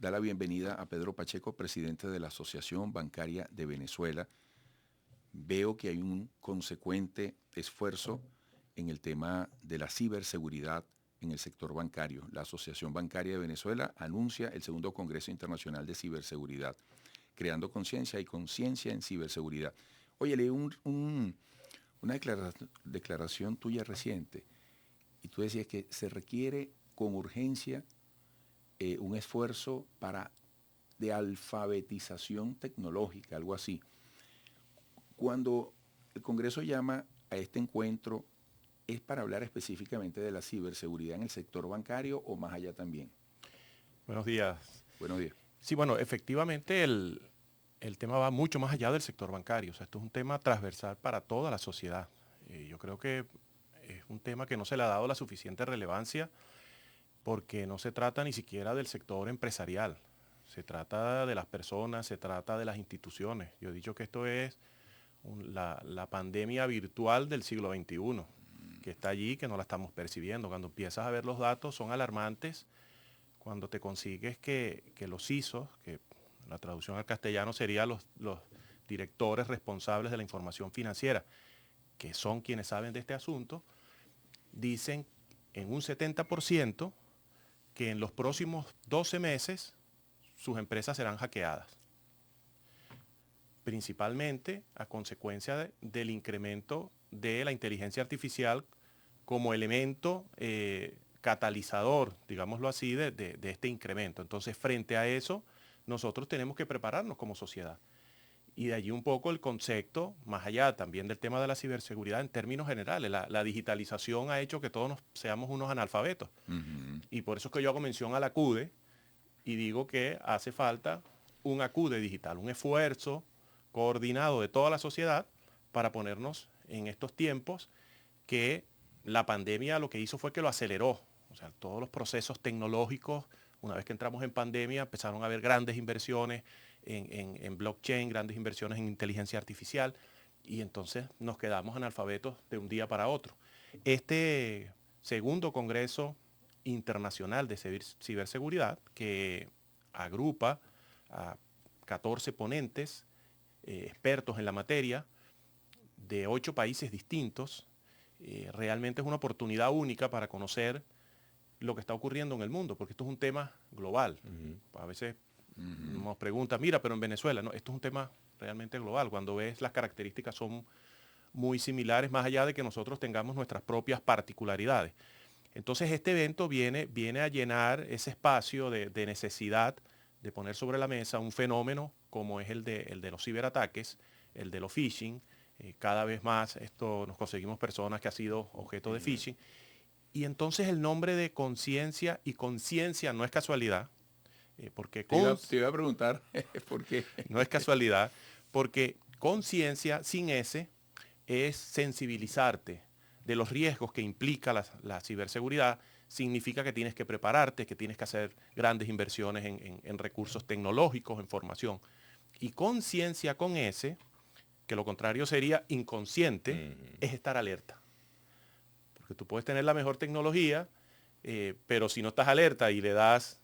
da la bienvenida a Pedro Pacheco, presidente de la Asociación Bancaria de Venezuela. Veo que hay un consecuente esfuerzo en el tema de la ciberseguridad en el sector bancario. La Asociación Bancaria de Venezuela anuncia el segundo Congreso Internacional de Ciberseguridad, creando conciencia y conciencia en ciberseguridad. Oye, leí una declaración tuya reciente y tú decías que se requiere con urgencia un esfuerzo de alfabetización tecnológica, algo así. Cuando el Congreso llama a este encuentro, ¿es para hablar específicamente de la ciberseguridad en el sector bancario o más allá también? Buenos días. Buenos días. Sí, bueno, efectivamente el tema va mucho más allá del sector bancario. O sea, esto es un tema transversal para toda la sociedad. Yo creo que es un tema que no se le ha dado la suficiente relevancia porque no se trata ni siquiera del sector empresarial. Se trata de las personas, se trata de las instituciones. Yo he dicho que esto es la pandemia virtual del siglo XXI, que está allí, que no la estamos percibiendo. Cuando empiezas a ver los datos son alarmantes. Cuando te consigues que los CISOs, que la traducción al castellano sería los directores responsables de la información financiera, que son quienes saben de este asunto, dicen en un 70% que en los próximos 12 meses sus empresas serán hackeadas, principalmente a consecuencia del incremento de la inteligencia artificial como elemento catalizador, digámoslo así, de este incremento. Entonces, frente a eso, nosotros tenemos que prepararnos como sociedad. Y de allí un poco el concepto, más allá también del tema de la ciberseguridad en términos generales. La digitalización ha hecho que todos seamos unos analfabetos. Y por eso es que yo hago mención al ACUDE y digo que hace falta un ACUDE digital, un esfuerzo coordinado de toda la sociedad para ponernos en estos tiempos que la pandemia lo que hizo fue que lo aceleró. O sea, todos los procesos tecnológicos, una vez que entramos en pandemia, empezaron a haber grandes inversiones en blockchain, grandes inversiones en inteligencia artificial, y entonces nos quedamos analfabetos de un día para otro. Este segundo Congreso Internacional de Ciberseguridad, que agrupa a 14 ponentes, expertos en la materia, de 8 países distintos, realmente es una oportunidad única para conocer lo que está ocurriendo en el mundo, porque esto es un tema global. A veces nos preguntan, mira, pero en Venezuela, no, esto es un tema realmente global. Cuando ves las características son muy similares, más allá de que nosotros tengamos nuestras propias particularidades. Entonces este evento viene a llenar ese espacio de necesidad de poner sobre la mesa un fenómeno como es el de los ciberataques, el de los phishing. Cada vez más nos conseguimos personas que han sido objeto de phishing. Y entonces el nombre de conciencia y conciencia no es casualidad, porque te iba a preguntar por qué. no es casualidad, porque conciencia sin S es sensibilizarte de los riesgos que implica la ciberseguridad. Significa que tienes que prepararte, que tienes que hacer grandes inversiones en recursos tecnológicos, en formación. Y conciencia con S, que lo contrario sería inconsciente, es estar alerta. Porque tú puedes tener la mejor tecnología, pero si no estás alerta y le das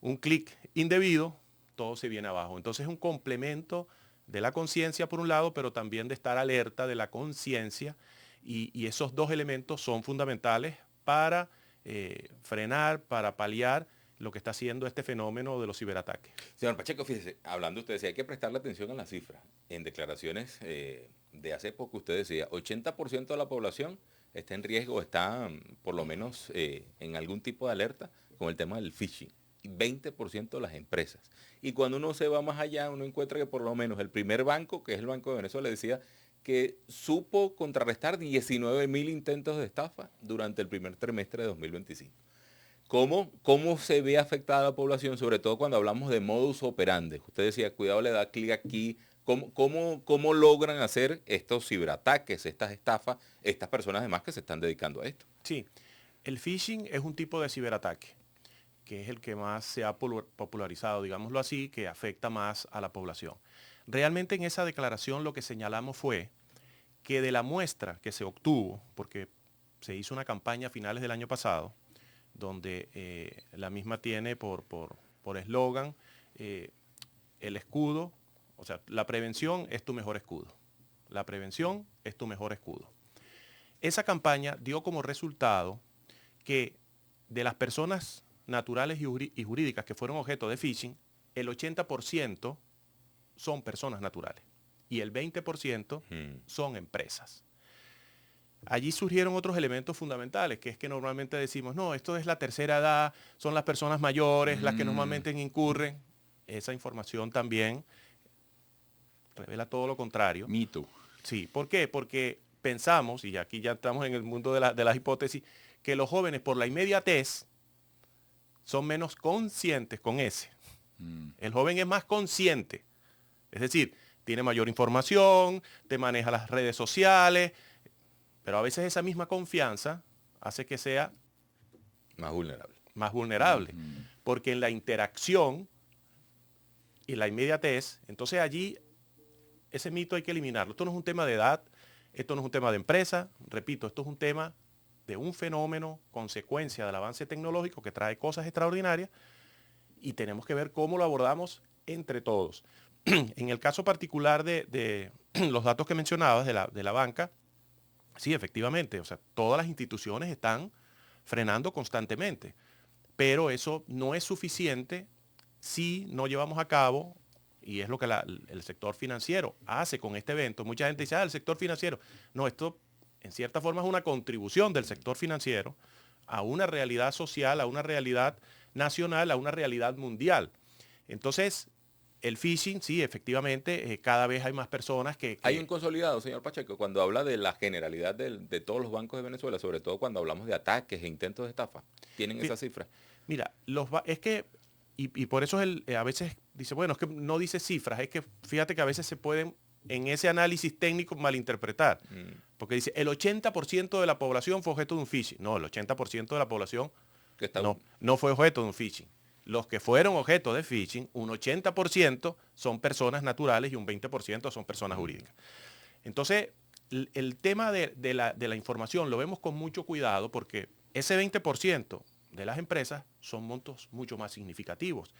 un clic indebido, todo se viene abajo. Entonces es un complemento de la conciencia por un lado, pero también de estar alerta de la conciencia, y esos dos elementos son fundamentales para frenar, para paliar lo que está haciendo este fenómeno de los ciberataques. Señor Pacheco, fíjese, hablando usted decía, hay que prestarle atención a las cifras. En declaraciones de hace poco usted decía, 80% de la población está en riesgo, está por lo menos en algún tipo de alerta con el tema del phishing. 20% de las empresas. Y cuando uno se va más allá, uno encuentra que por lo menos el primer banco, que es el Banco de Venezuela, decía que supo contrarrestar 19.000 intentos de estafa durante el primer trimestre de 2025. ¿Cómo se ve afectada la población, sobre todo cuando hablamos de modus operandi? Usted decía, cuidado, le da clic aquí. ¿Cómo logran hacer estos ciberataques, estas estafas, estas personas además que se están dedicando a esto? Sí, el phishing es un tipo de ciberataque, que es el que más se ha popularizado, digámoslo así, que afecta más a la población. Realmente en esa declaración lo que señalamos fue que de la muestra que se obtuvo, porque se hizo una campaña a finales del año pasado, donde la misma tiene por por eslogan, el escudo, o sea, la prevención es tu mejor escudo. La prevención es tu mejor escudo. Esa campaña dio como resultado que de las personas naturales y jurídicas que fueron objeto de phishing, el 80% son personas naturales y el 20% son empresas. Allí surgieron otros elementos fundamentales, que es que normalmente decimos, no, esto es la tercera edad, son las personas mayores las que normalmente incurren. Esa información también revela todo lo contrario. Mito. Sí, ¿por qué? Porque pensamos, y aquí ya estamos en el mundo de las hipótesis, que los jóvenes por la inmediatez son menos conscientes con ese. El joven es más consciente, es decir, tiene mayor información, te maneja las redes sociales, pero a veces esa misma confianza hace que sea más vulnerable. Porque en la interacción y la inmediatez, entonces allí ese mito hay que eliminarlo. Esto no es un tema de edad, esto no es un tema de empresa, repito, esto es un tema de un fenómeno, consecuencia del avance tecnológico que trae cosas extraordinarias y tenemos que ver cómo lo abordamos entre todos. En el caso particular de los datos que mencionabas de la banca, sí, efectivamente, o sea, todas las instituciones están frenando constantemente, pero eso no es suficiente si no llevamos a cabo, y es lo que el sector financiero hace con este evento. Mucha gente dice, el sector financiero. No, esto en cierta forma es una contribución del sector financiero a una realidad social, a una realidad nacional, a una realidad mundial. Entonces, el phishing, sí, efectivamente, cada vez hay más personas que... Hay un consolidado, señor Pacheco, cuando habla de la generalidad de todos los bancos de Venezuela, sobre todo cuando hablamos de ataques e intentos de estafa. ¿Tienen esa cifra? Mira, es que, y por eso a veces dice, bueno, es que no dice cifras, es que fíjate que a veces se pueden, en ese análisis técnico, malinterpretar. Porque dice, el 80% de la población fue objeto de un phishing. No, el 80% de la población no fue objeto de un phishing. Los que fueron objeto de phishing, un 80% son personas naturales y un 20% son personas jurídicas. Entonces, el tema de la información lo vemos con mucho cuidado porque ese 20% de las empresas son montos mucho más significativos.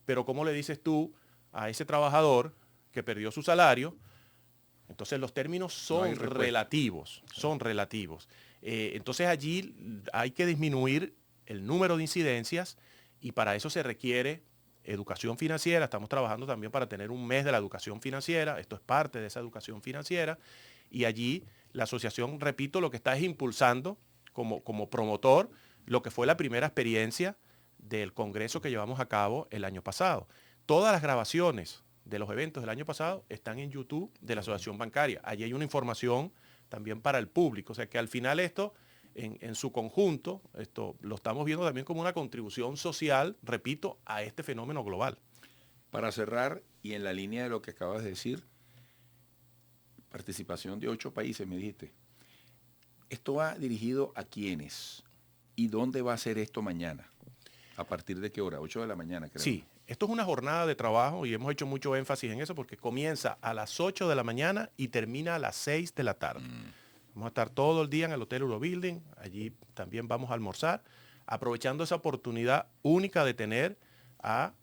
Pero ¿cómo le dices tú a ese trabajador que perdió su salario? Entonces los términos son relativos, son relativos. Entonces allí hay que disminuir el número de incidencias y para eso se requiere educación financiera. Estamos trabajando también para tener un mes de la educación financiera. Esto es parte de esa educación financiera. Y allí la asociación, repito, lo que está es impulsando como promotor lo que fue la primera experiencia del congreso que llevamos a cabo el año pasado. Todas las grabaciones de los eventos del año pasado están en YouTube de la Asociación Bancaria. Allí hay una información también para el público. O sea que al final esto, en su conjunto, esto lo estamos viendo también como una contribución social, repito, a este fenómeno global. Para cerrar, y en la línea de lo que acabas de decir, participación de 8 países, me dijiste. ¿Esto va dirigido a quiénes? ¿Y dónde va a ser esto mañana? ¿A partir de qué hora? 8 de la mañana, creo. Sí, esto es una jornada de trabajo y hemos hecho mucho énfasis en eso porque comienza a las 8 de la mañana y termina a las 6 de la tarde. Vamos a estar todo el día en el Hotel Eurobuilding, allí también vamos a almorzar, aprovechando esa oportunidad única de tener a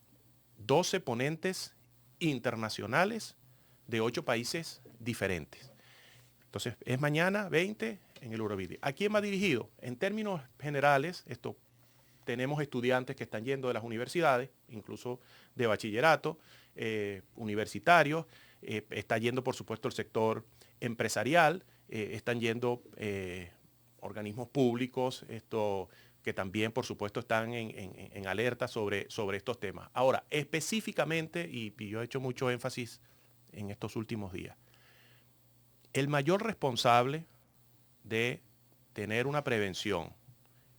12 ponentes internacionales de 8 países diferentes. Entonces, es mañana 20 en el Eurobuilding. ¿A quién va dirigido? En términos generales, tenemos estudiantes que están yendo de las universidades, incluso de bachillerato, universitarios, está yendo, por supuesto, el sector empresarial, están yendo organismos públicos, que también, por supuesto, están en alerta sobre estos temas. Ahora, específicamente, y yo he hecho mucho énfasis en estos últimos días, el mayor responsable de tener una prevención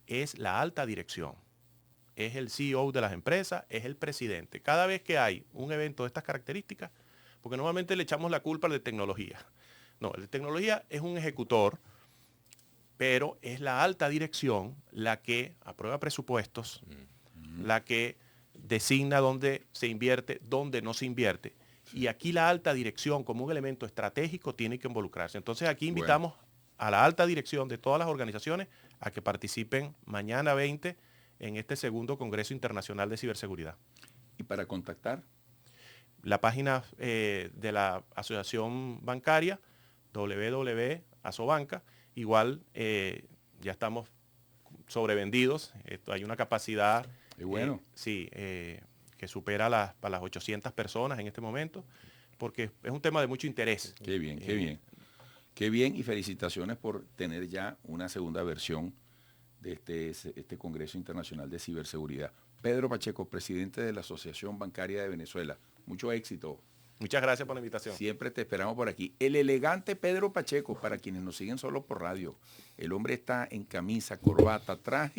es la alta dirección, es el CEO de las empresas, es el presidente. Cada vez que hay un evento de estas características, porque normalmente le echamos la culpa al de tecnología. No, el de tecnología es un ejecutor, pero es la alta dirección la que aprueba presupuestos, la que designa dónde se invierte, dónde no se invierte. Y aquí la alta dirección, como un elemento estratégico, tiene que involucrarse. Entonces aquí invitamos a la alta dirección de todas las organizaciones a que participen mañana 20 en este segundo Congreso Internacional de Ciberseguridad. ¿Y para contactar? La página de la Asociación Bancaria, www.asobanca. Igual ya estamos sobrevendidos. Hay una capacidad Qué bueno. que supera las 800 personas en este momento, porque es un tema de mucho interés. Qué bien, qué bien. Qué bien y felicitaciones por tener ya una segunda versión de este Congreso Internacional de Ciberseguridad. Pedro Pacheco, presidente de la Asociación Bancaria de Venezuela. Mucho éxito. Muchas gracias por la invitación. Siempre te esperamos por aquí. El elegante Pedro Pacheco, para quienes nos siguen solo por radio. El hombre está en camisa, corbata, traje